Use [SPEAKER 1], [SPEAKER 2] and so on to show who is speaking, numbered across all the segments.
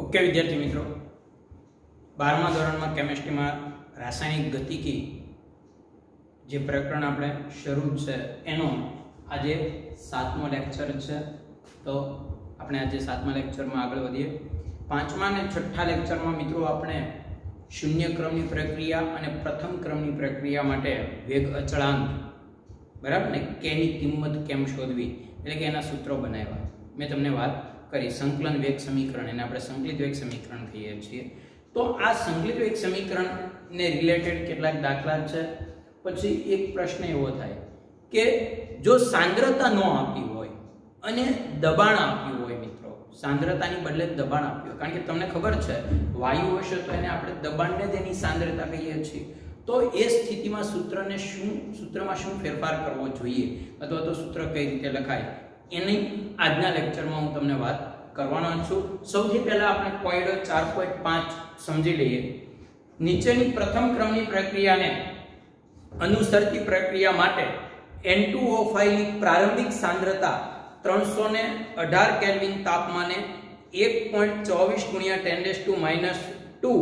[SPEAKER 1] Okay विद्यार्थी मित्रों, 12मा ધોરણમાં કેમિસ્ટ્રીમાં રાસાયણિક ગતિકી જે પ્રકરણ આપણે શરૂ છે એનો આજે 7મો લેક્ચર છે। તો આપણે આજે 7મા લેક્ચરમાં આગળ વધીએ। 5મા અને 6ઠા લેક્ચરમાં મિત્રો આપણે શૂન્ય ક્રમની પ્રક્રિયા અને પ્રથમ ક્રમની પ્રક્રિયા માટે વેગ અચળાંક બરાબર ને k ની કિંમત કેમ શોધવી એટલે કે એના સૂત્રો બનાવ્યા। મેં તમને વાત કરી સંકલન વેગ સમીકરણ, એને આપણે સંકલિત વેગ સમીકરણ કહીએ છીએ। તો આ સંકલિત વેગ સમીકરણ ને રિલેટેડ કેટલાક દાખલા છે। પછી એક પ્રશ્ન એવો થાય કે જો સાંદ્રતા ન આપી હોય અને દબાણ આપ્યું હોય મિત્રો, સાંદ્રતાની બદલે દબાણ આપ્યું, કારણ કે તમને ખબર છે વાયુ હશે તો એને આપણે દબાણને જ એની સાંદ્રતા કહીએ છીએ। તો એ સ્થિતિમાં સૂત્રમાં શું ફેરફાર કરવો જોઈએ અથવા તો સૂત્ર કઈ રીતે લખાય એની આજના લેક્ચરમાં હું તમને વાત કરવાનો છું। સૌથી પહેલા આપણે પોઈન્ટ 4.5 સમજી લઈએ। નીચેની પ્રથમ ક્રમની પ્રક્રિયાને અનુસરતી પ્રક્રિયા માટે N2O5 ની પ્રારંભિક સાંદ્રતા 318 કેલ્વિન તાપમાને 1.24 × 10⁻²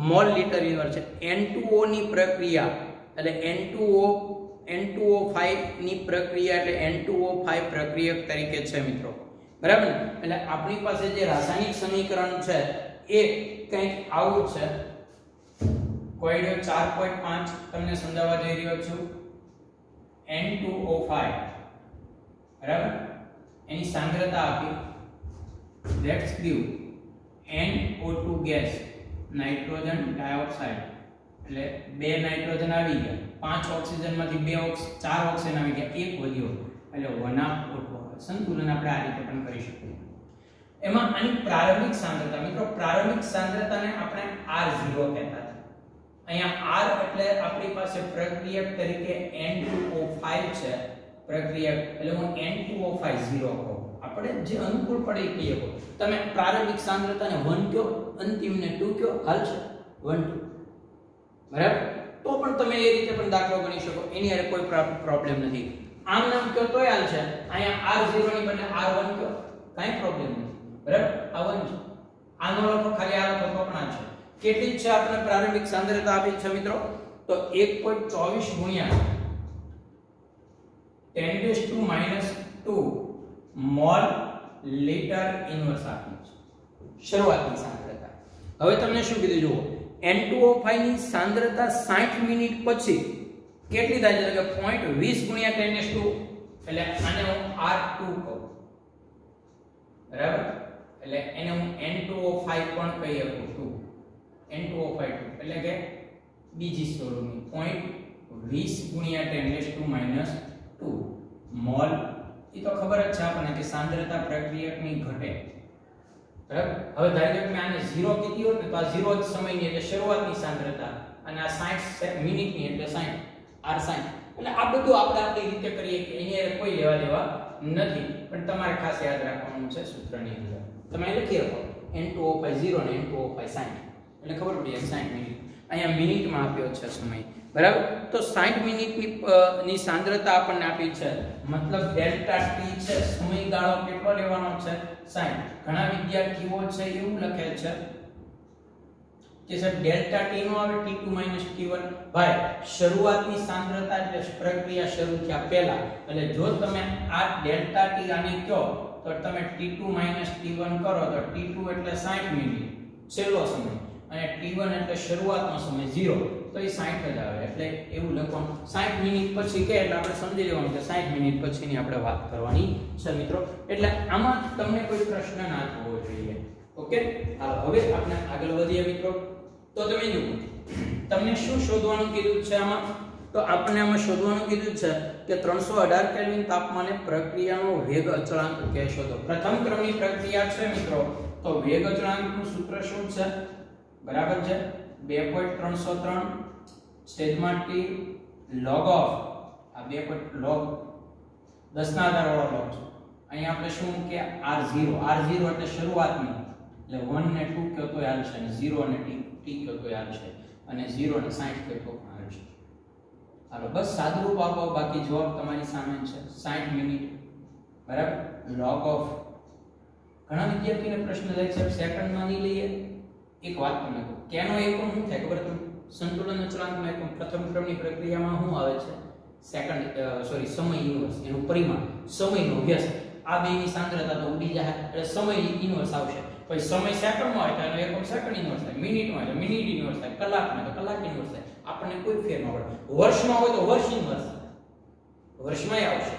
[SPEAKER 1] મોલ લિટર ઇન્વર્સ છે। N2O ની પ્રક્રિયા એટલે N2O5 ની પ્રક્રિયા એટલે N2O5 પ્રક્રિયક તરીકે છે મિત્રો, બરાબર ને। એટલે આપણી પાસે જે રાસાયણિક સમીકરણ છે એ કંઈક આવું છે। પોઈન્ટ 4.5 તમને સમજાવવા જઈ રહ્યો છું। N2O5 બરાબર, એની સાંદ્રતા આપી, let's give NO2 gas, nitrogen dioxide, એટલે 2 નાઇટ્રોજન આવી ગયા, 5 ઓક્સિજન માંથી 4 ઓક્સિજન આવી ગયા, એક વધ્યો એટલે 1/O2। સંતુલન આપણે આ રીતે પણ કરી શકીએ। એમાં આની પ્રારંભિક સાંદ્રતા મિત્રો, પ્રારંભિક સાંદ્રતાને આપણે R0 કહેતા હતા। અહીંયા R એટલે આપણી પાસે પ્રક્રિયક તરીકે N2O5 છે, પ્રક્રિયક એટલે હું N2O5 0 કહું, આપણે જે અનુકૂળ પડે એ કહીએ। તમે પ્રારંભિક સાંદ્રતાને 1 કયો, અંતિમને 2 કયો, હાલ છે 1 2 બરાબર। તો પણ તમે એ રીતે પણ દાખલો ગણી શકો, એની હારે કોઈ પ્રોબ્લેમ નથી। આમ નામ કયો તોય હાલ છે, અહીંયા R0 ની બદલે R1 કયો, કાઈ પ્રોબ્લેમ નથી બરાબર। આ 1 છે, આનો લખો ખાલી આ લખો તો પણ આ છે। કેટલી છે આપણે પ્રારંભિક સાંદ્રતા આપી છે મિત્રો, તો 1.24 × 10⁻² મોલ લિટર ઇન્વર્સ આપી છે શરૂઆતની સાંદ્રતા। હવે તમને શું કીધું જુઓ, N2O5 ની સાંદ્રતા 60 મિનિટ પછી કેટલી થાય છે કે 0.20 × 10⁻², એટલે આને હું R2 કહું બરાબર, એટલે એને હું N2O5 પણ કહી શકું, N2O5 એટલે કે બીજી સ્વરૂપની 0.20 × 10⁻² મોલ। એ તો ખબર જ છે આપણને કે સાંદ્રતા પ્રક્રિયકની ઘટે બરાબર। હવે ધારો કે મેં આને 0 કીધી હોત ને તો આ 0 જ સમયની એટલે શરૂઆતની સાંદ્રતા, અને આ 60 મિનિટની એટલે 60 R60, એટલે આ બધું આપણે આપણી રીતે કરીએ કે એની કોઈ લેવા દેવા નથી, પણ તમારે ખાસ યાદ રાખવાનું છે સૂત્રની અંદર। તમે લખી રાખો N2O5 0 અને N2O5 60, એટલે ખબર પડી 60 મિનિટ, અહીંયા મિનિટમાં આપ્યો છે સમય બરાબર। તો 60 મિનિટની સાંદ્રતા આપણને આપી છે, મતલબ ડેલ્ટા ટી છે, સમયગાળો કેટલો લેવાનો છે 60। ઘણા વિદ્યાર્થીઓ છે એવું લખે છે કે સર ડેલ્ટા ટી નો આવે T2 - T1, ભાઈ શરૂઆતની સાંદ્રતા એટલે પ્રક્રિયા શરૂ થયા પહેલા, એટલે જો તમે આ ડેલ્ટા ટી આને કહો તો તમે T2 - T1 કરો તો T2 એટલે 60 મિનિટ છેલ્લો સમય, અને T1 એટલે શરૂઆતનો સમય 0, તો એ 60 જ આવે। એટલે એવું લખવાનું 60 મિનિટ પછી કે એટલે આપણે સમજી લેવાનું કે 60 મિનિટ પછીની આપણે વાત કરવાની છે મિત્રો। એટલે આમાં તમને કોઈ પ્રશ્ન ના થવો જોઈએ। ઓકે, હાલો હવે આપણે આગળ વધીએ મિત્રો। તો તમે જુઓ તમને શું શોધવાનું કીધું છે આમાં, તો આપણે આમાં શોધવાનું કીધું છે કે 318 કેલ્વિન તાપમાને પ્રક્રિયાનો વેગ અચળાંક કે શોધો। પ્રથમ ક્રમની પ્રક્રિયા છે મિત્રો, તો વેગ અચળાંકનું સૂત્ર શું છે બરાબર છે 2.303 / T log ઓફ આ 2 log 10 ના આધાર વાળો log છે। અહીંયા આપણે શું કે R0 એટલે શરૂઆતની, એટલે 1 ને 2 કયો તો હાલ છે, અને 0 અને t કયો તો હાલ છે, અને 0 અને 60 કયો તો હાલ છે। હાલો બસ સાદુરૂપ આપો, બાકી જવાબ તમારી સામે છે 60 મિનિટ બરાબર। log ઓફ ઘણા વિદ્યાર્થીઓને પ્રશ્ન થાય છે સેકન્ડમાં નહીં લઈએ. એક વાત તમને કહું, કેનો એકમ શું થાય ખબર તમને? સંતુલન અચળાંકનો એકમ પ્રથમ ક્રમની પ્રક્રિયામાં શું આવે છે? સમય ઇન્વર્સ, એનું પરિમાણ સમયનો વ્યસ્ત. આ બેની સાંદ્રતા તો ઉડી જાય એટલે સમય ઇન્વર્સ આવશે. પછી સમય સેકન્ડમાં હોય તો એનો એકમ સેકન્ડ ઇન્વર્સ થાય, મિનિટમાં હોય તો મિનિટ ઇન્વર્સ થાય, કલાકમાં તો કલાક ઇન્વર્સ થાય. આપણને કોઈ ફેર ન પડે. વર્ષમાં હોય તો વર્ષ ઇન્વર્સ વર્ષમાં આવશે.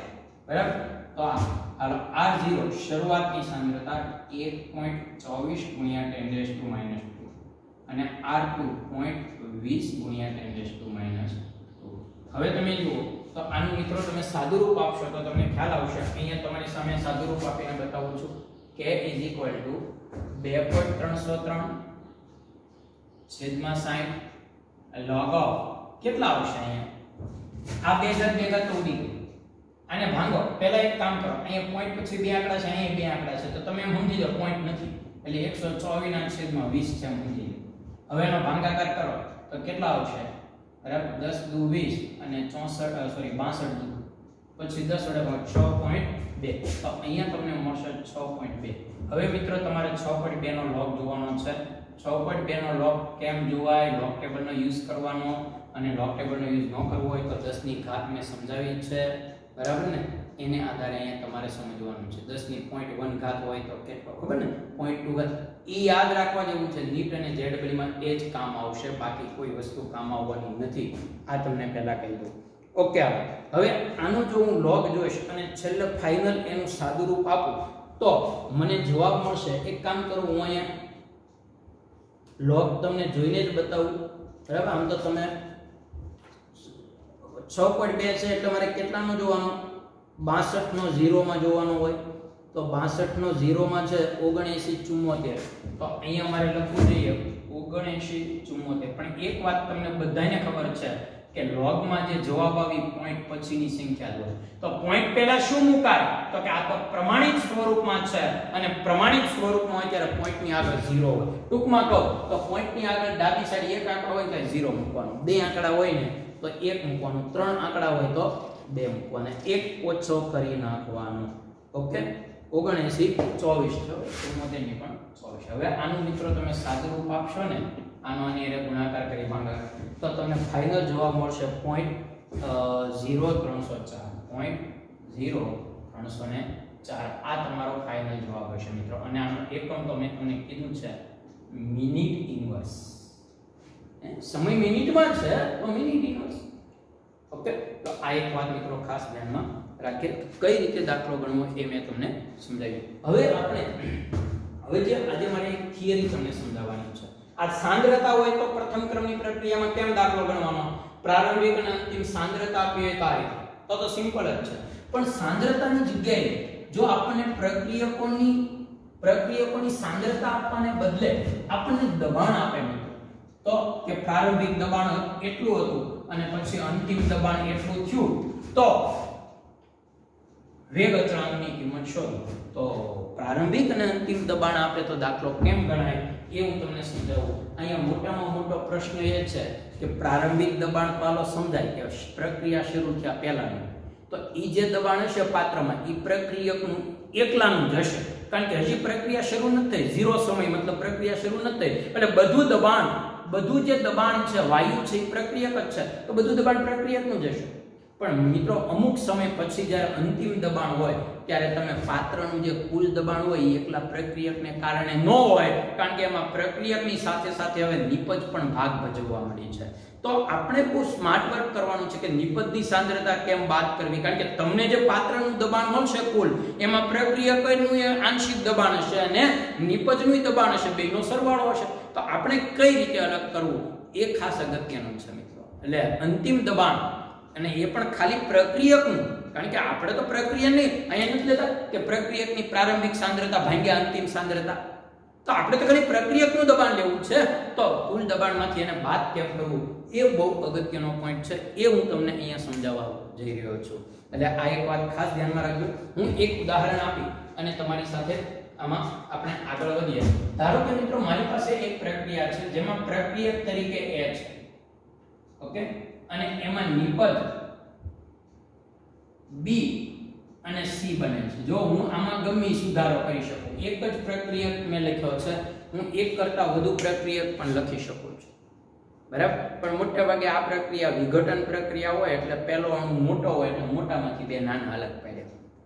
[SPEAKER 1] બરાબર? તો આ R0 શરૂઆતની સાંદ્રતા 1.24 ગુણ્યા 10 to -2 અને R2 0.20 ગુણ્યા 10 to -2. હવે તમે જુઓ તો આનું મિત્રો તમે સાદુરૂપ આપશો તો તમને ખ્યાલ આવશે. અહીંયા તમારી સામે સાદુરૂપ આપીને બતાવું છું. K = 2.303 છેદમાં 60 log of કેટલા આવશે અહીંયા? આ બે જણ ભેગા તો ઉડી ગયું. આને ભાંગો. પહેલા એક કામ કરો, અહીંયા પોઈન્ટ પછી બે આંકડા છે, અહીંયા બે આંકડા છે, તો તમે એમ સમજી જાઓ પોઈન્ટ નથી એટલે 124 ના છેદમાં 20 છે સમજી લો. હવે એનો ભાગાકાર કરો તો કેટલા આવશે? બરાબર 10 દુ 20 અને 62 દુ પછી 10 વડે ભાગ 6.2 તો અહીંયા તમને મળશે 6.2. હવે મિત્રો તમારે 6.2 નો લોગ જોવાનો છે. 6.2 નો લોગ કેમ જોવાય? લોગ ટેબલનો યુઝ કરવાનો, અને લોગ ટેબલનો યુઝ ન કરવો હોય તો 10 ની ઘાત મેં સમજાવી છે. બરાબર ને? એને આધારે અહીંયા તમારે સમજવાનું છે. 10 ની 0.1 ઘાત હોય તો કેટલો ખબર ને? 0.2 ઘાત. ઈ યાદ રાખવા જેવું છે. નીટ અને ZEE માં એ જ કામ આવશે, બાકી કોઈ વસ્તુ કામ આવવાની નથી. આ તમને પહેલા કહી દઉં. ઓકે. હવે આનો જો હું લોગ જોઈશ અને છેલ્લે ફાઇનલ એનું સાદુરૂપ આપું તો મને જવાબ મળશે. એક કામ કરું, હું અહીંયા લોગ તમને જોઈને જ બતાવું. બરાબર? આમ તો તમે 6.2 છે એટલે મારે કેટલાનો જોવાનો? 62 નો 0 માં જોવાનો હોય તો 62 નો 0 માં છે 7974. તો અહીંયા મારે લખવું જોઈએ 7974. પણ એક વાત તમને બધાને ખબર છે કે લોગ માં જે જવાબ આવી પોઈન્ટ પછીની સંખ્યા હોય તો પોઈન્ટ પહેલા શું મુકાય? તો કે આ તો પ્રમાણિત સ્વરૂપમાં છે, અને પ્રમાણિત સ્વરૂપમાં હોય ત્યારે પોઈન્ટ ની આગળ 0 હોય. ટૂંકમાં કહું તો પોઈન્ટ ની આગળ ડાબી સાઈડ એક આંકડો હોય તો 0 મૂકવાનો, બે આંકડા હોય ને તો 1 મૂકવાનું, ત્રણ આંકડા હોય તો 2 મૂકવાના, એક ઓછો કરી નાખવાનો. ઓકે. 7924 છે, 74 ની પણ 24. હવે આનું મિત્રો તમે સાદુરૂપ આપશો ને, આનો આની હારે ગુણાકાર કરી ભાગાકાર તો તમને ફાઇનલ જવાબ મળશે 0.0304. આ તમારો ફાઇનલ જવાબ હશે મિત્રો. અને આનો એકમ તો મેં તમને કીધું છે મિનિટ ઇન્વર્સ. સમય મિનિટમાં છે તો મિનિટ ઇન્વર્સ. ઓકે. તો આ એક વાત મિત્રો ખાસ ધ્યાનમાં રાખીએ. કઈ રીતે દાખલો ગણવો એ મેં તમને સમજાવ્યું. હવે જે આજે મારે એક થિયરી તમને સમજાવવાની છે. આ સાંદ્રતા હોય તો પ્રથમ ક્રમની પ્રક્રિયામાં કેમ દાખલો ગણવાનો? પ્રારંભિક અને અંતિમ સાંદ્રતા આપી હોય તો તો સિમ્પલ જ છે. પણ સાંદ્રતાની જગ્યાએ જો આપણને પ્રક્રિયકોની સાંદ્રતા આપવાને બદલે આપણને દબાણ આપે તો કે પ્રારંભિક દબાણ એટલું હતું અને પછી અંતિમ દબાણ એટલું થયું તો વેગ અચળાંકની કિંમત શોધો. તો પ્રારંભિક અને અંતિમ દબાણ આપે તો દાખલો કેમ ગણાય એ હું તમને સમજાવું. અહીંયા મોટામાં મોટો પ્રશ્ન એ છે કે પ્રારંભિક દબાણ પાલો સમજાય કે પ્રક્રિયા શરૂ થયા પહેલાનું, તો ઈ જે દબાણ હશે પાત્રમાં ઈ પ્રક્રિયકનું એકલાનું જ હશે, કારણ કે હજી પ્રક્રિયા શરૂ નથી થઈ. 0 સમય મતલબ પ્રક્રિયા શરૂ નથી થઈ એટલે બધું જે દબાણ છે વાયુ છે એ પ્રક્રિયક જ છે, તો બધું દબાણ પ્રક્રિયકનું જ હશે. પણ મિત્રો અમુક સમય પછી જ્યારે અંતિમ દબાણ હોય ત્યારે તમે પાત્રનું જે કુલ દબાણ હોય એ એકલા પ્રક્રિયકને કારણે ન હોય, કારણ કે એમાં પ્રક્રિયકની સાથે સાથે હવે નિપજ પણ ભાગ ભજવવા મળી છે. તો આપણે બહુ સ્માર્ટ વર્ક કરવાનું છે કે નિપજની સાંદ્રતા કેમ બાદ કરવી, કારણ કે તમને જે પાત્રનું દબાણ મળશે કુલ એમાં પ્રક્રિયકનું આંશિક દબાણ હશે અને નિપજનું દબાણ હશે, બેનો સરવાળો હશે. તો આપણે કઈ રીતે અલગ કરવું એ ખાસ અગત્યનું છે મિત્રો. એટલે અંતિમ દબાણ અને એ પણ ખાલી પ્રક્રિયકનું, કારણ કે આપણે તો પ્રક્રિયા નહીં અહીંયા નથી લેતા કે પ્રક્રિયકની પ્રારંભિક સાંદ્રતા ભાગ્યા અંતિમ સાંદ્રતા, તો આપણે તો ખાલી પ્રક્રિયકનું દબાણ લેવું છે. તો કુલ દબાણમાંથી એને બાદ કેમ કરવું એ બહુ અગત્યનો પોઈન્ટ છે, એ હું તમને અહીંયા સમજાવવા જઈ રહ્યો છું. એટલે આ એક વાત ખાસ ધ્યાનમાં રાખજો. હું એક ઉદાહરણ આપી અને તમારી સાથે આમાં આપણે આગળ વધીએ. ધારો કે મિત્રો મારી પાસે એક પ્રક્રિયા છે જેમાં પ્રક્રિયક તરીકે A છે. ઓકે. અને એમાં નિપજ B અને C બને છે. જો હું આમાં ગમે સુધારો કરી શકું, એક જ પ્રક્રિયક મેં લખ્યો છે, હું એક કરતા વધુ પ્રક્રિયક પણ લખી શકું છું, બરાબર. પણ મોટા ભાગે આ પ્રક્રિયા વિઘટન પ્રક્રિયા હોય એટલે પહેલો અણુ મોટો હોય એટલે મોટામાંથી બે નાના અલગ પડે.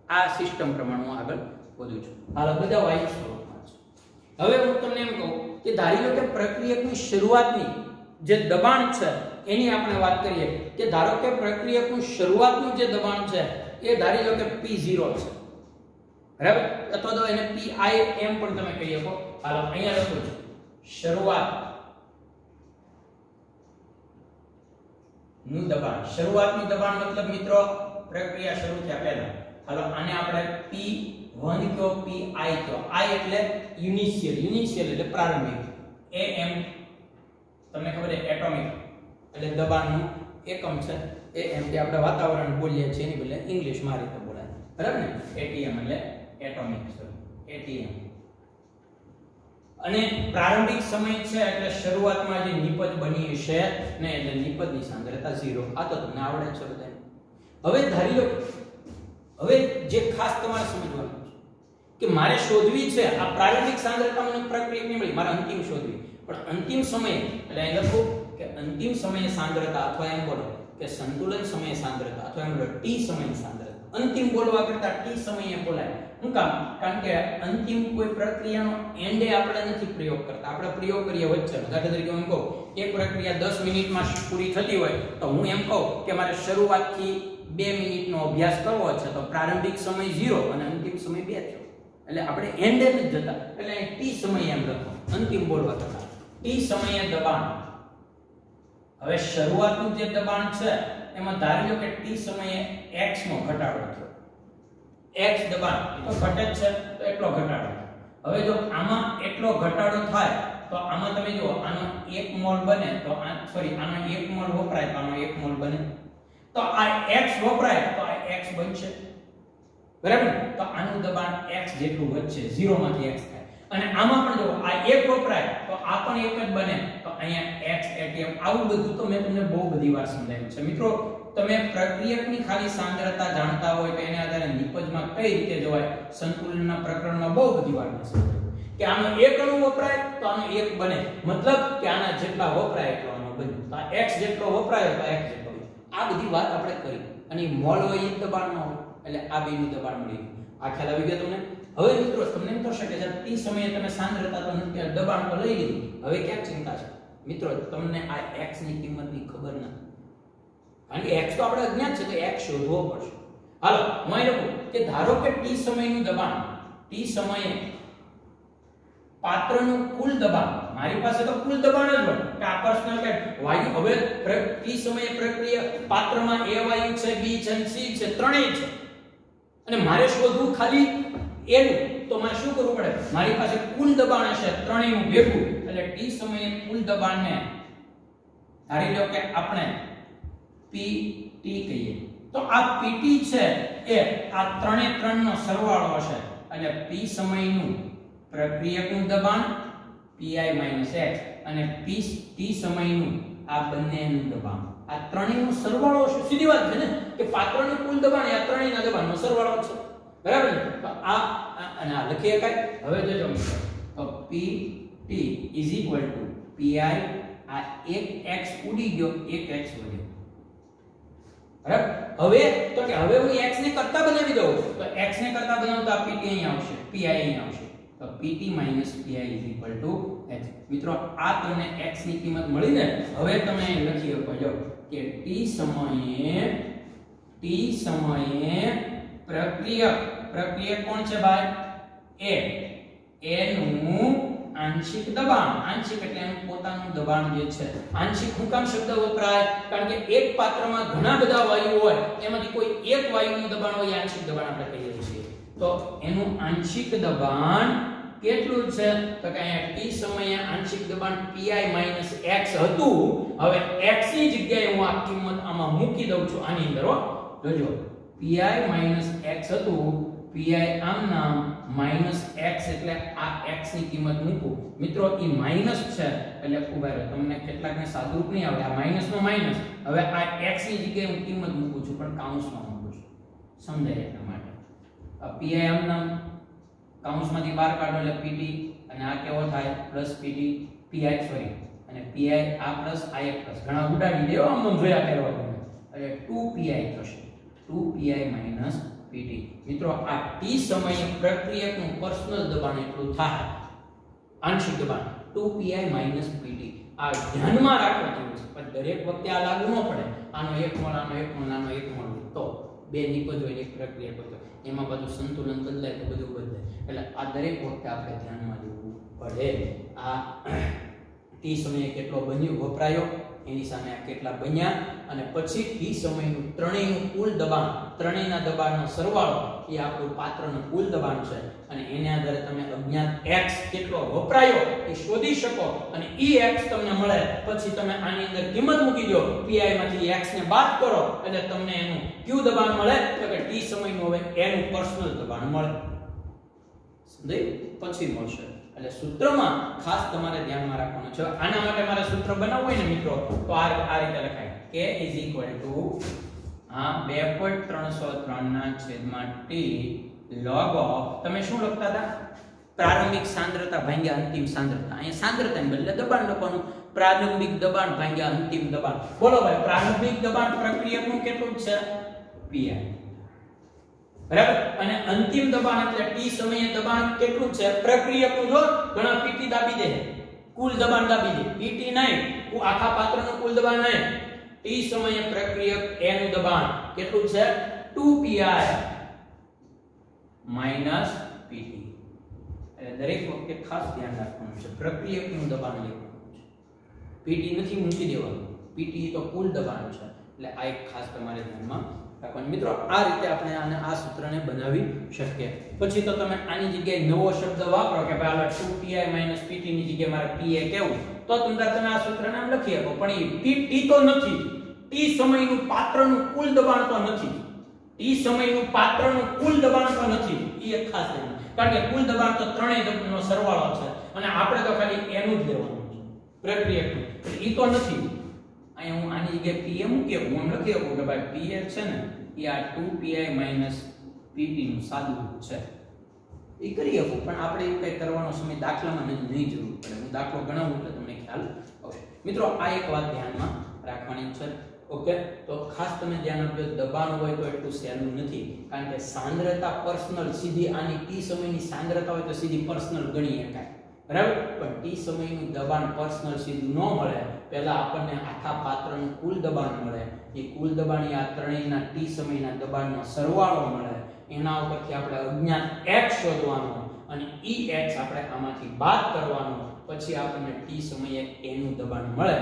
[SPEAKER 1] આ સિસ્ટમ પ્રમાણે હું આગળ વધું છું. હાલ બધા વાયુ સ્વરૂપમાં છે. હવે હું તમને એમ કહું કે ધારી લો કે પ્રક્રિયકની શરૂઆતની જે દબાણ છે એની આપણે વાત કરીએ કે ધારો કે પ્રક્રિયકનું શરૂઆતનું જે દબાણ છે એ ધારી લો કે P0 છે, બરાબર, અથવા તો એને PI એમ પણ તમે કહી શકો. હાલો અહીંયા લખું છું શરૂઆત નું દબાણ. શરૂઆતનું દબાણ મતલબ મિત્રો પ્રક્રિયા શરૂ થયા પહેલા. હાલો આને આપણે P1 કયો, PI કયો. I એટલે ઇનિશિયલ, ઇનિશિયલ એટલે પ્રારંભિક. AM તમને ખબર છે એટોમિક એટલે દબાણનું એકમ છે. AM કે આપણે વાતાવરણ બોલીએ છીએ એની બદલે ઇંગ્લિશમાં આ રીતે બોલાય, બરાબર ને. ATM એટલે એટોમિક છે, ATM. અને પ્રારંભિક સમય છે એટલે શરૂઆતમાં જે નિપજ બની હશે ને એટલે નિપજની સાંદ્રતા 0. આ તો તમને આવડે છે બધાને. હવે ધારી લો, હવે જે ખાસ તમારે સમજવાનું છે કે મારે શોધવી છે આ પ્રારંભિક સાંદ્રતા મને પ્રક્રિયક નહીં મળી, મારે અંતિમ શોધવી. પણ અંતિમ સમય એટલે અહીં લખું કે અંતિમ સમયે સાંદ્રતા અથવા એમ બોલો કે સંતુલન સમયે સાંદ્રતા અથવા એમ બોલો T સમયે સાંદ્રતા. અંતિમ બોલવા કરતા T સમયે બોલાય. શું કામ? કારણ કે અંતિમ કોઈ પ્રક્રિયાનો એન્ડે આપણે નથી પ્રયોગ કરતા, આપણે પ્રયોગ કરીએ વચ્ચે. દાખલા તરીકે હું કહું એક પ્રક્રિયા 10 મિનિટમાં પૂરી થતી હોય તો હું એમ કહું કે મારે શરૂઆતથી 2 મિનિટનો અભ્યાસ કરવો છે તો પ્રારંભિક સમય 0 અને અંતિમ સમય 2 થયો. એટલે આપણે એન્ડે નથી જતા, એટલે T સમયે એમ લખો અંતિમ બોલવા કરતા. T સમયે દબાણ. હવે શરૂઆતનું જે દબાણ છે એમાં ધારી લો કે T સમયે x નો ઘટાડો થયો. x દબાણ તો ઘટે જ છે તો એટલો ઘટાડો. હવે જો આમાં એટલો ઘટાડો થાય તો આમાં તમે જુઓ આનો 1 મોલ બને તો આનો 1 મોલ વપરાય તો આનો 1 મોલ બને. તો આ x વપરાય તો આ x બનશે, બરાબર. તો આનું દબાણ x જેટલું વધશે, 0 માંથી x થાય. અને આમાં પણ જો આ 1 વપરાય તો આ પણ 1 જ બને. તો અહીંયા x ATM. આવું બધું તો મેં તમને બહુ બધી વાર સમજાવ્યું છે. મિત્રો તમે પ્રક્રિયકની ખાલી સાંદ્રતા જાણતા હોય તો એને આધારે નિપજમાં કઈ રીતે જવાય સંતુલનના પ્રકરણમાં બહુ બધી વાર મેં સમજાવ્યું કે આનો 1 અણુ વપરાય તો આનો 1 બને, મતલબ કે આના જેટલા વપરાય એટલો આનો બને. તો આ x જેટલો વપરાય તો x જેટલો બને. આ બધી વાત આપણે કરી. અને મોલ હોય એ દબાણમાં હોય એટલે આ બેનું દબાણ મળી ગયું. આ ખ્યાલ આવી ગયો તમને? હવે મિત્રો તમને એમ થશે કે T સમયે તમે સાંદ્રતા તો નથી, દબાણ તો લઈ લીધું, હવે ક્યાં ચિંતા છે? મિત્રો તમને આ x ની કિંમતની ખબર નથી, કારણ કે x તો આપણે અજ્ઞાત છે તો x શોધવો પડશે. હાલો હું અહીં લખું કે ધારો કે T સમયનું દબાણ, T સમયે પાત્રનું કુલ દબાણ, મારી પાસે તો કુલ દબાણ જ હોય કે આ પર્સનલ કે વાયુ. હવે T સમયે પ્રક્રિયા પાત્રમાં A વાયુ છે, B છે, C છે, ત્રણેય છે અને મારે શોધવું ખાલી એનું. તો મારે શું કરવું પડે? મારી પાસે કુલ દબાણ હશે ત્રણેયનું ભેગું, એટલે T સમયે કુલ દબાણને ધારી લો કે આપણે PT કહીએ. તો આ PT છે એ આ ત્રણે ત્રણનો સરવાળો હશે એટલે P સમયનું પ્રક્રિયકનું દબાણ PI - x અને T સમયનું આ બંનેનું દબાણ, આ ત્રણેયનો સરવાળો છે. સીધી વાત છે ને કે પાત્રનું કુલ દબાણ એ આ ત્રણેયના દબાણનો સરવાળો છે, બરાબર ને. તો આ અને આ લખી શકાય. હવે જોજો મિત્રો તો PT = PI. આ 1x ઉડી ગયો, 1x વધ્યો, બરાબર. હવે તો કે હવે હું x ને કરતા બનાવી દઉં તો x ને કરતા બનાવતા PT અહીં આવશે, PI અહીં આવશે. તો PT - PI = x. મિત્રો આ તમને x ની કિંમત મળી ને. હવે તમે લખી શકો જો કે T સમયે પ્રક્રિયક કોણ છે ભાઈ? A નું આંશિક દબાણ. આંશિક એટલે એનું પોતાનું દબાણ જે છે. આંશિક હું કામ શબ્દ વપરાય? કારણ કે એક પાત્રમાં ઘણા બધા વાયુ હોય, એમાંથી કોઈ એક વાયુનું દબાણ હોય આંશિક દબાણ આપણે કહીએ છીએ. તો એનું આંશિક દબાણ કેટલું છે? તો કે અહીંયા T સમયે આંશિક દબાણ PI - x હતું. હવે x ની જગ્યાએ હું આ કિંમત આમાં મૂકી દઉં છું આની અંદર. હો જોજો PI - x હતું, PI આમ નામ -x એટલે આ x ની કિંમત મૂકું. મિત્રો ઈ માઈનસ છે એટલે ઉભા રહો, તમને કેટલાકને સાદુરૂપ નહીં આવડે. આ માઈનસ નો માઈનસ. હવે આ x ની જગ્યાએ હું કિંમત મૂકું છું પણ કાઉન્સમાં મૂકું છું, સમજાય એટલા માટે. આ pi આમના કૌંસમાંથી બહાર કાઢો એટલે pt અને આ કેવો થાય પ્લસ pt pi સોરી અને pi આ પ્લસ આ એક પ્લસ ઘણા ઉડાડી દેવો આમ જોયા કરવા એટલે 2pi થશે 2pi માઈનસ pt મિત્રો આ t સમયે પ્રક્રિયકનું પર્સનલ દબાણ એટલું થાય આંશિક દબાણ 2pi માઈનસ pt આ ધ્યાનમાં રાખવા જેવું છે પણ દરેક વખતે આ લાગુ ન પડે આનો 1 મોલ આનો 1 મોલ આનો 1 મોલ તો બે નિપજો એક પ્રક્રિયા બધો એમાં બધું સંતુલન બદલાય તો બધું બદલાય એટલે આ દરેક વખતે આપણે ધ્યાનમાં લેવું પડે આ t સમયે કેટલો બન્યો વપરાયો એની સામે આ કેટલા બન્યા અને પછી t સમયનું ત્રણેયનું કુલ દબાણ ત્રણેયના દબાણનો સરવાળો એ આપણું પાત્રનું કુલ દબાણ છે અને એને આધારે તમે અજ્ઞાત x કેટલો વપરાયો એ શોધી શકો અને એ x તમને મળે પછી તમે આની અંદર કિંમત મૂકી દો pi માંથી x ને બાદ કરો એટલે તમને એનું q દબાણ મળે તો કે t સમયનું હવે એનું પર્સનલ દબાણ મળે સમજાય પછી મળશે એટલે સૂત્રમાં ખાસ તમારે ધ્યાનમાં રાખવાનું છે આના માટે મારે સૂત્ર બનાવવું હોય ને મિત્રો તો આ રીતે લખાય k આ 2.303 ના છેદમાં t log of તમે શું લખતા હતા પ્રારંભિક સાંદ્રતા ભાગ્યા અંતિમ સાંદ્રતા અહીંયા સાંદ્રતાને બદલે દબાણ લખવાનું પ્રારંભિક દબાણ ભાગ્યા અંતિમ દબાણ બોલો ભાઈ પ્રારંભિક દબાણ પ્રક્રિયકનું કેટલું છે pi બરાબર અને અંતિમ દબાણ એટલે t સમયે દબાણ કેટલું છે પ્રક્રિયકનું જો ઘણા pt દાબી દે કુલ દબાણ દાબી દે pt નહીં આખા પાત્રનું કુલ દબાણ નહીં t સમયે પ્રક્રિયક a નું દબાણ કેટલું છે 2pi માઈનસ pt એટલે દરેક વખતે ખાસ ધ્યાન રાખવાનું છે પ્રક્રિયકનું દબાણ લેવાનું છે pt નથી મૂકી દેવાનું pt તો કુલ દબાણ છે એટલે આ એક ખાસ તમારે ધ્યાનમાં રાખવાનું મિત્રો આ રીતે આપણે આને આ સૂત્રને બનાવી શકીએ પછી તો તમે આની જગ્યાએ નવો શબ્દ વાપરો કે ભાઈ 2pi pt ની જગ્યાએ મારે pi કેવું તો તમે આ સૂત્રને આમ લખી શકો પણ એ pt તો નથી t સમયનું પાત્રનું કુલ દબાણ તો નથી t સમયનું પાત્રનું કુલ દબાણ તો નથી એ એક ખાસ છે કારણ કે કુલ દબાણ તો ત્રણેય દબાણનો સરવાળો છે અને આપણે તો ખાલી એનું જ લેવાનું છે પ્રક્રિયકનું એ તો નથી અહીંયા હું આની જગ્યાએ pm કે હું લખી શકું કે ભાઈ pf છે ને એ આ 2pi pt નું સાદું રૂપ છે એ કરી શકું પણ આપણે એવું કંઈ કરવાનો સમય દાખલામાં નહીં જરૂર પડે હું દાખલો ગણાવું એટલે તમને ખ્યાલ આવશે મિત્રો આ એક વાત ધ્યાનમાં રાખવાની છે ઓકે તો ખાસ તમે ધ્યાન આપજો દબાણ હોય તો એટલું સહેલું નથી કારણ કે સાંદ્રતા પર્સનલ સીધી આની t સમયની સાંદ્રતા હોય તો સીધી પર્સનલ ગણી શકાય બરાબર પણ t સમયનું દબાણ પર્સનલ સીધું ન મળે પહેલા આપણને આખા પાત્રનું કુલ દબાણ મળે એ કુલ દબાણ આ ત્રણેયના t સમયના દબાણનો સરવાળો મળે એના ઉપરથી આપણે અજ્ઞાત x શોધવાનો અને x આપણે આમાંથી બાદ કરવાનો પછી આપણને t સમયે a નું દબાણ મળે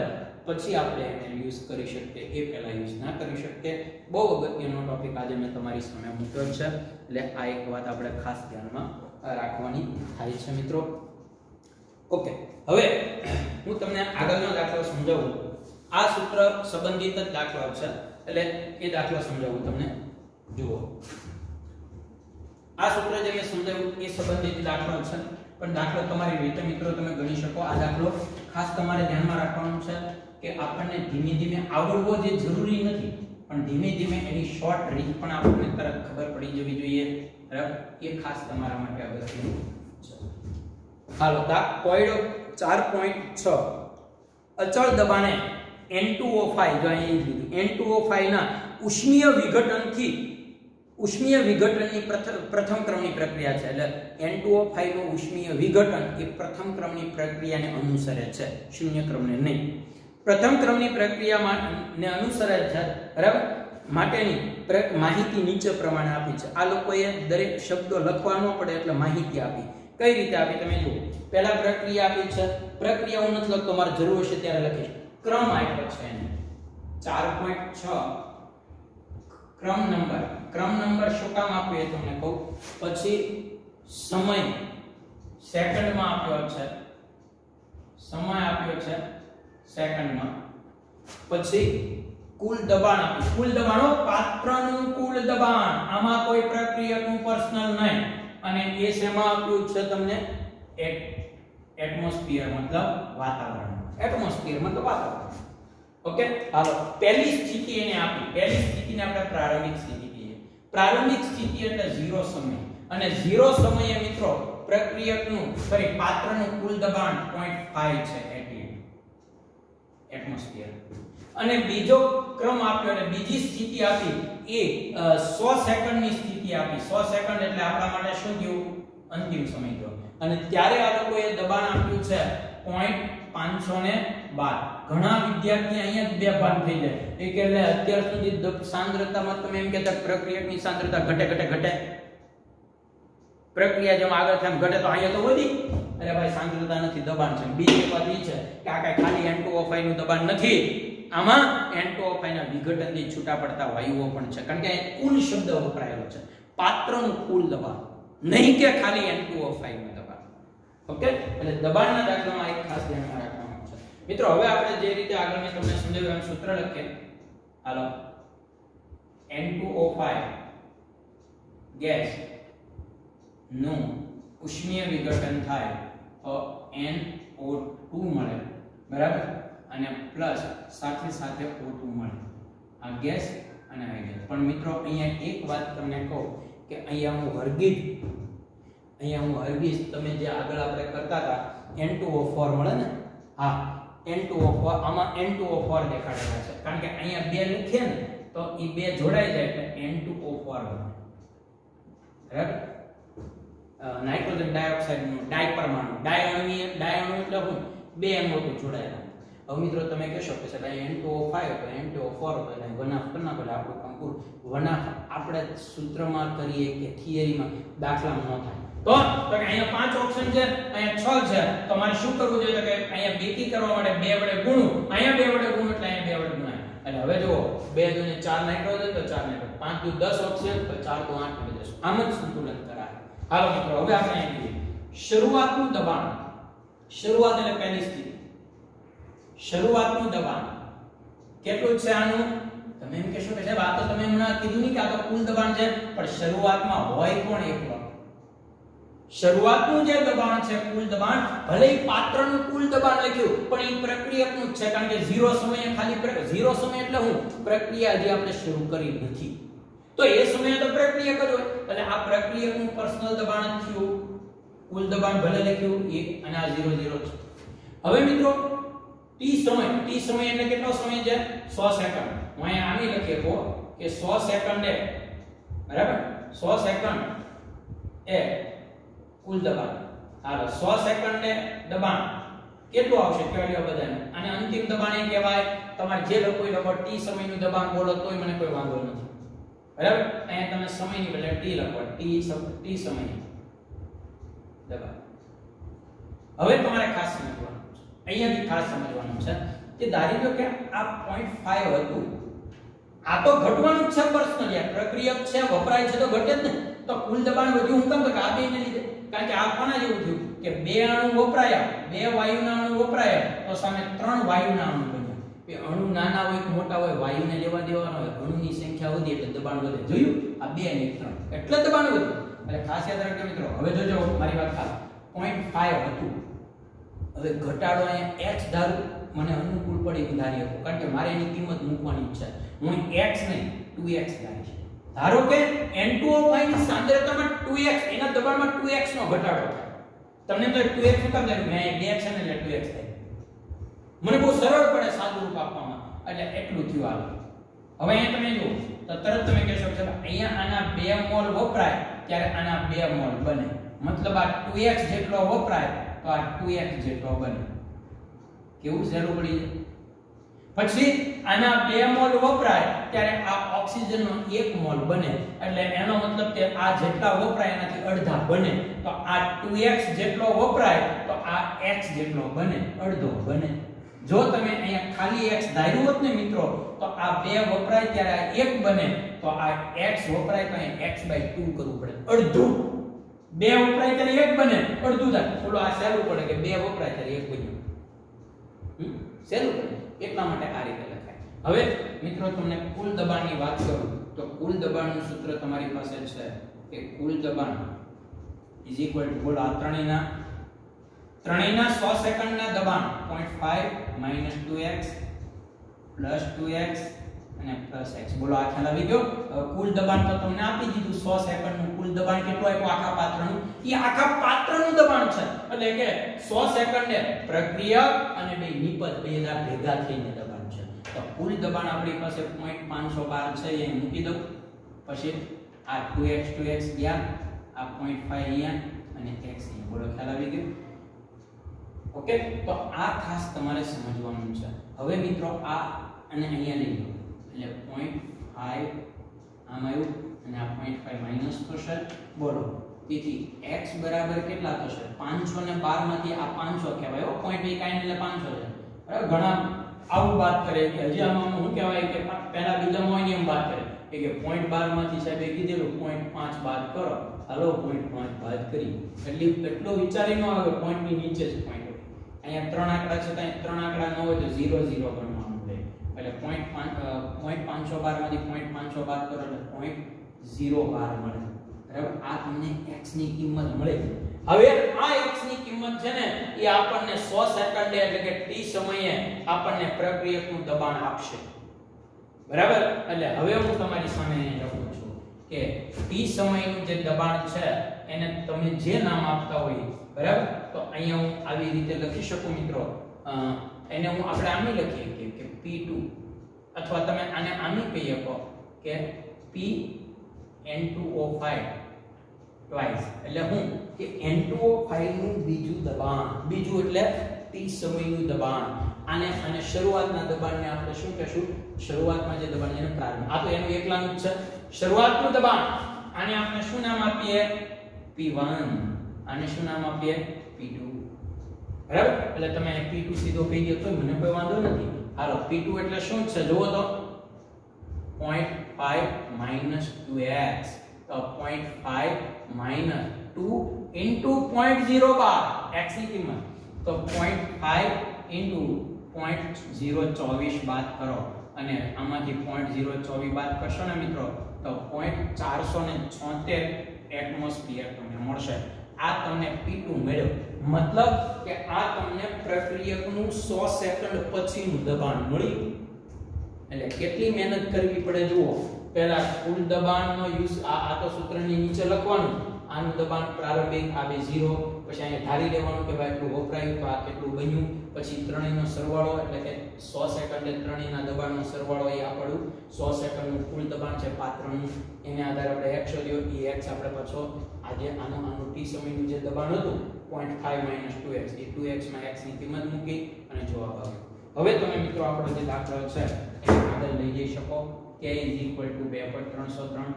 [SPEAKER 1] પછી આપણે એને યુઝ કરી શકીએ એ પહેલા યુઝ ના કરી શકીએ બહુ અગત્યનો ટોપિક આજે મેં તમારી સામે મૂક્યો છે એટલે આ એક વાત આપણે ખાસ ધ્યાનમાં રાખવાની થાય છે મિત્રો ઓકે હવે હું તમને આગળનો દાખલો સમજાવું આ સૂત્ર સંબંધિત જ દાખલો છે એટલે એ દાખલો સમજાવું તમને જુઓ આ સૂત્ર જે મેં સમજાવ્યું એ સંબંધિત દાખલો છે પણ દાખલો તમારી રીતે મિત્રો તમે ગણી શકો આ દાખલો ખાસ તમારે ધ્યાનમાં રાખવાનું છે કે આપણને ધીમે ધીમે આવડવો જે જરૂરી નથી પણ ધીમે ધીમે એની શોર્ટ રીત પણ આપણને તરત ખબર પડી જવી જોઈએ બરાબર એ ખાસ તમારા માટે અગત્યનું છે હાલો કોયડો 4.6 અચળ દબાણે N2O5 જો અહીં લીધું N2O5 ના ઉષ્મીય વિઘટનની પ્રથમ ક્રમની પ્રક્રિયા છે એટલે N2O5 નું ઉષ્મીય વિઘટન એ પ્રથમ ક્રમની પ્રક્રિયાને અનુસરે છે શૂન્ય ક્રમને નહીં પ્રથમ ક્રમની પ્રક્રિયાને અનુસરે છે બરાબર માટેની માહિતી નીચે પ્રમાણે આપી છે આ લોકોએ દરેક શબ્દો લખવા ન પડે એટલે માહિતી આપી કઈ રીતે આપી તમે જુઓ પહેલા પ્રક્રિયા આપી છે પ્રક્રિયા હું નથી લખતો મારે જરૂર હશે ત્યારે લખીશ ક્રમ આપ્યો છે એને 4.6 ક્રમ નંબર શું કામ આપ્યો એ તમને કહું પછી સમય સેકન્ડમાં આપ્યો છે સેકન્ડમાં પછી કુલ દબાણ આપ્યું કુલ દબાણો પાત્રનું કુલ દબાણ આમાં કોઈ પ્રક્રિયકનું પર્સનલ નહીં અને એ શેમાં આપ્યું છે તમને એટમોસ્ફિયર મતલબ વાતાવરણ ઓકે હાલો પહેલી સ્થિતિ એને આપી પહેલી સ્થિતિને આપણે પ્રારંભિક સ્થિતિ કહીએ પ્રારંભિક સ્થિતિ એટલે 0 સમય અને 0 સમયે મિત્રો પ્રક્રિયકનું પાત્રનું કુલ દબાણ 0.5 છે એટમોસ્ફિયર. અને બીજો ક્રમ આપ્યો અને બીજી સ્થિતિ આપી એ 100 સેકન્ડની સ્થિતિ આપી. 100 સેકન્ડ એટલે આપણા માટે શું થયું? અંતિમ સમય થયો. અને ત્યારે આ લોકોએ દબાણ આપ્યું છે 0.512. ઘણા વિદ્યાર્થી અહીંયા જ બે ભાગ થઈ જાય એ કે એટલે અત્યાર સુધી સાંદ્રતામાં તમે એમ કહેતા પ્રક્રિયકની સાંદ્રતા ઘટે પ્રક્રિયા જેમ આગળ થાય ઘટે તો અહીંયા તો વધી. અરે ભાઈ સાંદ્રતા નથી, દબાણ છે. બીજી વાત એ છે કે આ કઈ ખાલી N2O5 નું દબાણ નથી, આમાં N2O5 ના વિઘટનથી છૂટા પડતા વાયુઓ પણ છે. કારણ કે કુલ શબ્દ વપરાયેલો છે, પાત્રનું કુલ દબાણ, નહીં કે ખાલી N2O5 નું દબાણ. ઓકે, એટલે દબાણના દાખલામાં એક ખાસ ધ્યાનમાં રાખવાનું છે મિત્રો. હવે આપણે જે રીતે આગળ મેં તમને સમજાવ્યું એમ સૂત્ર લખીએ. હાલો, N2O5 ગેસ નું ઉષ્મીય વિઘટન થાય તો NO2 મળે, બરાબર, અને પ્લસ સાથે સાથે O2 મળે. આ ગેસ અને આ ગેસ. પણ મિત્રો અહીંયા એક વાત તમને કહું કે અહીંયા હું હરગીઝ તમે જે આગળ આપણે કરતા હતા N2O4 મળે ને, હા N2O4, આમાં N2O4 દેખાડેલા છે. કારણ કે અહીંયા બે લખીએ ને તો એ બે જોડાઈ જાય એટલે N2O4 બને, બરાબર. નાઇટ્રોજન ડાયોક્સાઇડ નું ડાયપરમાણુ, ડાયઅણુ એટલે શું? બે NO2 જોડાયેલા. હવે મિત્રો તમે કહેશો કે સાહેબ N2O5 તો N2O4 તો એટલે વનાફ કરના પહેલા આપણું કામ પૂરું. વનાફ આપણે સૂત્રમાં કરીએ કે થિયરીમાં દાખલામાં ન થાય તો અહીંયા 5 ઓપ્શન છે, અહીંયા 6 છે. તો મારે શું કરવું જોઈએ કે અહીંયા બેકી કરવા માટે 2 વડે ગુણું, અહીંયા 2 વડે ગુણું એટલે અહીંયા 2 વડે ગુણાય. એટલે હવે જુઓ 2 દુને 4 નાઇટ્રોજન તો 4 નાઇટ્રોજન, 5 દુ 10 ઓક્સિજન તો 4 દુ 8 એટલે 10. આમ જ સંતુલન કરાય. હાલો મિત્રો, હવે આપણે અહીં જોઈએ શરૂઆતનું દબાણ. શરૂઆત એટલે પહેલી સ્થિતિ. શરૂઆતનું દબાણ કેટલું છે આનું? તમે એમ કહેશો કે સાહેબ આ તો તમે હમણાં કીધું નહીં કે આ તો કુલ દબાણ છે, પણ શરૂઆતમાં હોય કોણ એક વખત. શરૂઆતનું જે દબાણ છે કુલ દબાણ, ભલે પાત્રનું કુલ દબાણ લખ્યું પણ એ પ્રક્રિયકનું જ છે. કારણ કે 0 સમયે ખાલી 0 સમય એટલે હું પ્રક્રિયા હજી આપણે શરૂ કરી નથી, તો એ સમયે તો પ્રક્રિયક જ હોય. એટલે આ પ્રક્રિયકનું પર્સનલ દબાણ જ થયું. કુલ દબાણ ભલે લખ્યું 1 અને આ 0 0 છે. હવે મિત્રો t સમય એટલે કેટલો સમય છે? 100 સેકન્ડ. હું અહીંયા આમી લખી શકો કે 100 સેકન્ડે, બરાબર, 100 સેકન્ડ એ કુલ દબાણ. હાલો, 100 સેકન્ડે દબાણ કેટલું આવશે કહેજો બધાને. અને અંતિમ દબાણ એ કહેવાય. તમારે જે લોકો t સમયનું દબાણ બોલો તોય મને કોઈ વાંધો નથી, બરાબર. અહીંયા તમે સમયની બદલે t લખો, t સમય દબાણ. હવે તમારે ખાસ સમજવાનું છે, અહીંયાથી ખાસ સમજવાનું છે કે ધારી લો કે આ 0.5 હતું, આ તો ઘટવાનું જ છે પર્સનલી. આ પ્રક્રિયક છે, વપરાય છે તો ઘટે જ ને. તો કુલ દબાણ વધ્યું હું કેમ? તો આ બેને લીધે. કારણ કે આ કોના જેવું થયું કે 2 અણુ વપરાયા, 2 વાયુના અણુ વપરાયા તો સામે 3 વાયુના અણુ બન્યા. એ અણુ નાના હોય કે મોટા હોય, વાયુને લેવા દેવાનો હોય, અણુની સંખ્યા વધી એટલે દબાણ વધે. જોયું? આ 2 અને 3 એટલે દબાણ વધ્યું. એટલે ખાસ યાદ રાખજો મિત્રો. હવે જોજો મારી વાત ખાસ. 0.5 હતું, હવે ઘટાડો અહીંયા h ધારું મને અનુકૂળ પડી હું ધારી શકું. કારણ કે મારે એની કિંમત મૂકવાની છે. હું x નહીં 2x ધારીશ. ધારો કે N2O5 ની સાંદ્રતામાં 2x, એના દબાણમાં 2x નો ઘટાડો થાય. તમને તો 2x શું કામ લાગ્યું? મેં 2x છે ને એટલે 2x થાય. મને બહુ સરળ પડે સાદું રૂપ આપવામાં, એટલે એટલું થયું. હાલ હવે અહીંયા તમે જુઓ તો તરત તમે કહેશો કે અહીંયા આના 2 મોલ વપરાય ત્યારે આના 2 મોલ બને. મતલબ આ 2x જેટલો વપરાય તો આ 2x જેટલો બને. કેવું સહેલું પડી જાય. પછી આના 2 મોલ વપરાય ત્યારે આ ઓક્સિજનનો 1 મોલ બને. એટલે એનો મતલબ કે આ જેટલા વપરાય એનાથી અડધા બને. તો આ 2x જેટલો વપરાય તો આ x જેટલો બને, અડધો બને. જો તમે અહીંયા ખાલી x ધાર્યું હોત ને મિત્રો તો આ 2 વપરાય ત્યારે આ 1 બને, તો આ x વપરાય તો અહીંયા x/2 કરવું પડે, અડધું. 2 વપરાય ત્યારે 1 બને, અડધું થાય. બોલો આ સહેલું પડે કે 2 વપરાય ત્યારે 1 બન્યું. સહેલું પડે. એટલા માટે આ રીતે લખાય. હવે મિત્રો તમને કુલ દબાણની વાત કરું તો કુલ દબાણનું સૂત્ર તમારી પાસે છે કે કુલ દબાણ = બોલો આ ત્રણેયના 100 સેકન્ડના દબાણ 0.5 - 2x + 2x અને +x. બોલો આ ખ્યાલ આવી ગયો? કુલ દબાણ તો તમને આપી દીધું 100 સેકન્ડનું કુલ દબાણ કેટલું આપ્યું આખા પાત્રનું? ઈ આખા પાત્રનું દબાણ છે. એટલે કે 100 સેકન્ડે પ્રક્રિયક અને બે નિપજ બેના ભેગા થઈને દબાણ છે. તો કુલ દબાણ આપણી પાસે 0.512 છે એ મૂકી દઉં. પછી આ 2x ગયા, આ 0.5 અહીંયા અને x અહીંયા. બોલો ખ્યાલ આવી ગયો? ઓકે, તો આ ખાસ તમારે સમજવાનું છે. હવે મિત્રો આ અને અહીંયા લઈ લો એટલે 0.5 આમ આવ્યું અને આ 0.5 માઈનસ થશે. બોલો તેથી x બરાબર કેટલા થશે? 512 માંથી આ 500 કહેવાય. 0.2 કાઈ એટલે 500 છે. બરાબર, ઘણા આવું વાત કરે કે હજી આમાં શું કહેવાય કે પહેલા બીજામાં હોય ને એમ વાત કરે કે 0.12 માંથી સાહેબે કીધેલું 0.5 બાદ કરો. હાલો 0.5 બાદ કરી એટલો વિચારી ન આવે. પોઈન્ટ ની નીચે જ પોઈન્ટ હોય. અહીંયા ત્રણ આંકડા છે, ત્યાં ત્રણ આંકડા ન હોય તો 0 0 ગણવાનું રહે. એટલે 0.512 માંથી 0.500 બાદ કરો એટલે 0.012 મળે. બરાબર, આ તમને x ની કિંમત મળે. હવે આ x ની કિંમત છે ને એ આપણને 100 સેકન્ડે એટલે કે t સમયે આપણને પ્રક્રિયકનું દબાણ આપશે. બરાબર, એટલે હવે હું તમારી સામે લખું છું કે t સમયનું જે દબાણ છે એને તમે જે નામ આપતા હોય, બરાબર, તો અહીંયા હું આવી રીતે લખી શકું મિત્રો. એને હું આપણે આમી લખીએ કે p2 અથવા તમે આને આમી કહી શકો કે p N2O5 twice. એટલે હું કે N2O5 નું બીજું દબાણ, બીજું એટલે t સમયનું દબાણ. અને શરૂઆતના દબાણને આપણે શું કહેશું? શરૂઆતમાં જે દબાણ એને પ્રારંભ. આ તો એનું એકલાનું જ છે શરૂઆતનું દબાણ. આને આપણે શું નામ આપીએ? P1. આને શું નામ આપીએ? P2. બરાબર, એટલે તમે P2 સીધો કહી દો તો મને કોઈ વાંધો નથી. હાલો, P2 એટલે શું છે જુઓ તો 0.5 - 2x. તો 0.5 - 2 into 0.012 x ની કિંમત. તો 0.5 into 0.024 બાદ કરો અને આમાંથી 0.024 બાદ કરશો ને મિત્રો તો 0.476 એટમોસ્ફિયર તમને મળશે. આ તમને P2 મળ્યો. મતલબ કે આ તમને પ્રક્રિયકનું 100 સેકન્ડ પછીનું દબાણ મળ્યું. એટલે કેટલી મહેનત કરવી પડે જુઓ. પહેલા કુલ દબાણનો યુઝ આ તો સૂત્રની નીચે લખવાનું. આનું દબાણ પ્રારંભિક આ બે 0, પછી અહીંયા ધારી લેવાનું કે ભાઈ એટલું વપરાયું તો આ કેટલું બન્યું. પછી ત્રણેયનો સરવાળો એટલે કે 100 સેકન્ડે ત્રણેયના દબાણનો સરવાળો એ આપણું 100 સેકન્ડનું કુલ દબાણ છે પાત્રનું. એને આધારે આપણે x શોધ્યો. એ x આપણે પાછો આજે આનું t સમયનું જે દબાણ હતું 0.5 - 2x, એ 2x માં x ની કિંમત મૂકી અને જવાબ આવ્યો. હવે તમે મિત્રો આપણો જે દાખલો છે એને આગળ લઈ જઈ શકો. k = 2.303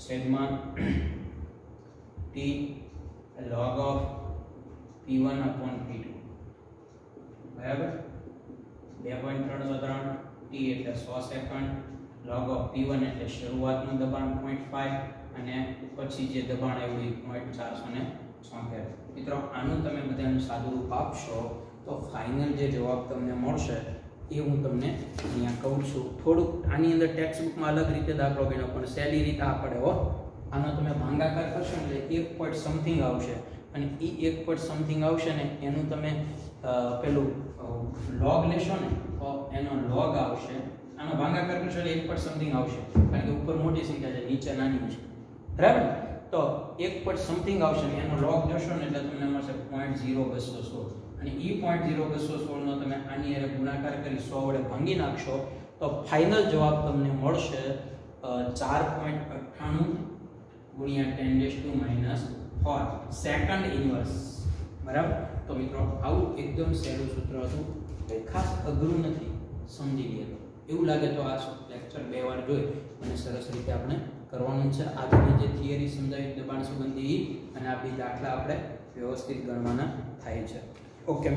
[SPEAKER 1] છેદમાં t log of p1 upon p2. બરાબર, 2.303 t એટલે 100 સેકન્ડ, log of p1 એટલે શરૂઆતનું દબાણ 0.5 અને પછી જે દબાણ આવ્યું એ 0.476. મિત્રો આનું તમે બધાનું સાદું રૂપ આપશો તો ફાઇનલ જે જવાબ તમને મળશે એ હું તમને અહીંયા કહું છું. થોડુંક આની અંદર ટેક્સ્ટ બુકમાં અલગ રીતે દાખલો ગણ્યો પણ સહેલી રીતે આ પડે હો. આનો તમે ભાગાકાર કરશો ને એટલે 1 point something આવશે અને એ 1 point something આવશે ને એનું તમે પેલું log લેશો ને તો એનો log આવશે. આનો ભાગાકાર કરશો એટલે 1 point something આવશે કારણ કે ઉપર મોટી સંખ્યા છે નીચે નાની છે. બરાબર, તો 1 point something આવશે ને એનો log લેશો ને એટલે તમને મળશે 0.0216 અને એ 0.0216 નો તમે આની હારે ગુણાકાર કરી 100 વડે ભાંગી નાખશો તો ફાઇનલ જવાબ તમને મળશે 4.98 ગુણ્યા 10⁻⁻4 સેકન્ડ ઇન્વર્સ. બરાબર, તો મિત્રો આવું એકદમ સહેલું સૂત્ર હતું, કંઈ ખાસ અઘરું નથી, સમજી લ્યો. એવું લાગે તો આ લેક્ચર 2 વાર જોઈ અને સરસ રીતે આપણે કરવાનું છે. આગળની જે થિયરી સમજાવી દબાણ સંબંધી અને આ બે દાખલા આપણે વ્યવસ્થિત ગણવાના થાય છે. ઓકે.